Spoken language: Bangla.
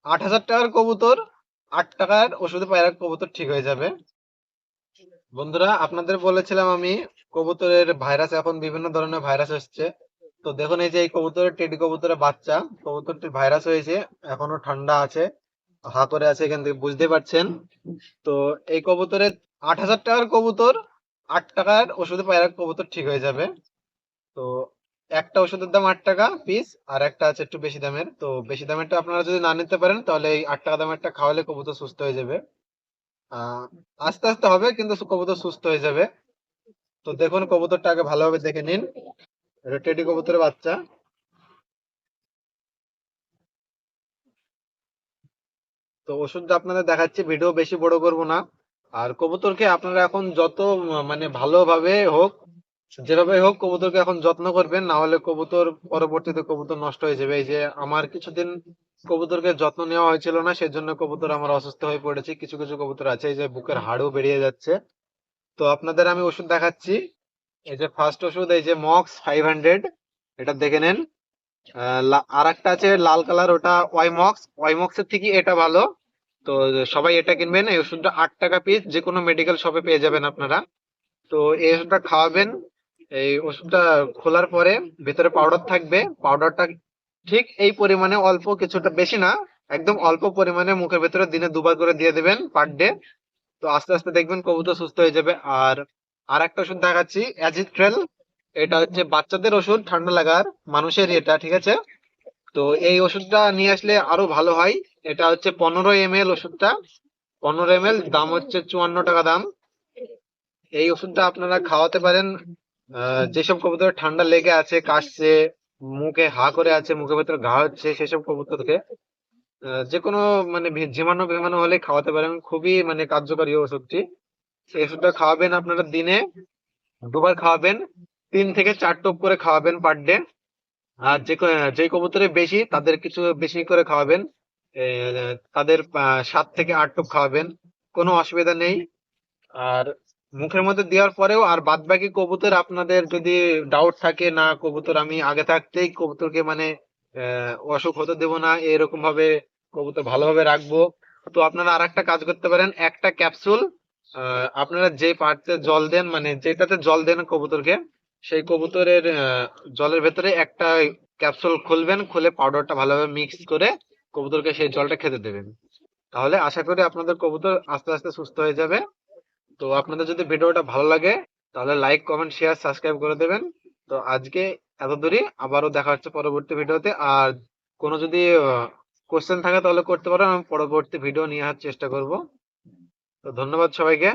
৮,০০০ টাকার কবুতর, ৮ টাকার ওষুধে পায়রা কবুতর ঠিক হয়ে যাবে। বন্ধুরা, আপনাদের বলেছিলাম আমি কবুতরের ভাইরাস, এখন বিভিন্ন ধরনের ভাইরাস এসছে। তো দেখুন, এই যে এই কবুতরের টেডি কবুতরের বাচ্চা, কবুতরটির ভাইরাস হয়েছে, এখনো ঠান্ডা আছে, হা করে আছে, এখান থেকে বুঝতে পারছেন। তো এই কবুতরের ৮,০০০ টাকার কবুতর, ৮ টাকার ওষুধে পায়রা কবুতর ঠিক হয়ে যাবে। তো একটা ওষুধের দাম ৮ টাকা পিস, আর একটা আছে একটু বেশি দামের। তো বেশি দামেরটা আপনারা যদি না নিতে পারেন, তাহলে এই 8 টাকা দামেরটা খাওয়ালে কবুতর সুস্থ হয়ে যাবে। আহ আস্তে আস্তে হবে, কিন্তু কবুতর সুস্থ হয়ে যাবে। তো দেখুন, কবুতরটা আগে ভালোভাবে দেখে নিন। এটা টেডি কবুতরের বাচ্চা। তো ওষুধটা আপনাদের দেখাচ্ছি, ভিডিও বেশি বড় করব না। আর কবুতরকে আপনারা এখন যত মানে ভালোভাবে হোক, যেভাবে হোক কবুতরকে এখন যত্ন করবেন, না হলে কবুতর পরবর্তীতে কবুতর নষ্ট হয়ে যাবে। এই যে আমার কিছুদিন কবুতরকে যত্ন নেওয়া হয়েছিল না, সেজন্য কবুতর আমার অসুস্থ হয়ে পড়েছে। কিছু কিছু কবুতর আছে, এই যে বুকের হাড়ও বেরিয়ে যাচ্ছে। তো আপনাদের আমি ওষুধ দেখাচ্ছি। এই যে ফার্স্ট ওষুধ, এই যে মক্স 500, এটা দেখে নেন। আর একটা আছে লাল কালার, ওটা ওয়াইমক্স। ওয়াইমক্স এর থেকে এটা ভালো। তো সবাই এটা কিনবেন। এই ওষুধটা 8 টাকা পিস, যে কোনো মেডিকেল শপে পেয়ে যাবেন আপনারা। তো এই ওষুধটা খাওয়াবেন। এই ওষুধটা খোলার পরে ভেতরে পাউডার থাকবে। পাউডারটা ঠিক এই পরিমাণে, অল্প, কিছুটা বেশি না, একদম অল্প পরিমাণে মুখের ভেতরে দিনে 2 বার করে দিয়ে দেবেন পার ডে। তো আস্তে আস্তে দেখবেন কবুতর সুস্থ হয়ে যাবে। আর আর একটা ওষুধ দেখাচ্ছি, অ্যাজিথ্রেল। এটা হচ্ছে বাচ্চাদের ওষুধ, ঠান্ডা লাগার, মানুষের এটা, ঠিক আছে। তো এই ওষুধটা নিয়ে আসলে আরো ভালো হয়। এটা হচ্ছে 15 ml ওষুধটা, 15 ml, দাম হচ্ছে 54 টাকা দাম। এই ওষুধটা আপনারা খাওয়াতে পারেন যেসব কবুতরের ঠান্ডা লেগে আছে, কাশছে, মুখে হা করে আছে, মুখের ভেতরে ঘা হচ্ছে, সেসব কবুতরকে যে কোনো মানে জীবাণু বিমাণু হলে খাওয়াতে পারেন। খুবই মানে কার্যকরী ওষুধটি। সেই ওষুধটা খাওয়াবেন আপনারা দিনে 2 বার খাওয়াবেন, 3 থেকে 4 টোপ করে খাওয়াবেন পার ডে। আর যে কবুতরের বেশি, তাদের কিছু বেশি করে খাওয়াবেন। তাদের 7 থেকে 8 টোপ খাওয়াবেন, কোনো অসুবিধা নেই। আর মুখের মধ্যে দেওয়ার পরেও আর বাদ বাকি কবুতর, আপনাদের যদি ডাউট থাকে, না কবুতর আমি আগে থাকতেই কবুতরকে মানে অসুখ হতে দেবো না, এরকম ভাবে কবুতর ভালোভাবে রাখবো, তো আপনারা আর একটা কাজ করতে পারেন। একটা ক্যাপসুল, আপনারা যে পাত্রে জল দেন, মানে যেটাতে জল দেন কবুতরকে, সেই কবুতরের জলের ভেতরে একটা ক্যাপসুল খুলবেন, খুলে পাউডারটা ভালোভাবে মিক্স করে কবুতরকে সেই জলটা খেতে দেবেন। তাহলে আশা করি আপনাদের কবুতর আস্তে আস্তে সুস্থ হয়ে যাবে। তো আপনাদের যদি ভিডিওটা ভালো লাগে, তাহলে লাইক, কমেন্ট, শেয়ার, সাবস্ক্রাইব করে দেবেন। তো আজকে এত দূরই, আবারও দেখা হচ্ছে পরবর্তী ভিডিওতে। আর কোনো যদি কোশ্চেন থাকে তাহলে করতে পারেন, আমি পরবর্তী ভিডিও নিয়ে আসার চেষ্টা করব। তো ধন্যবাদ সবাইকে।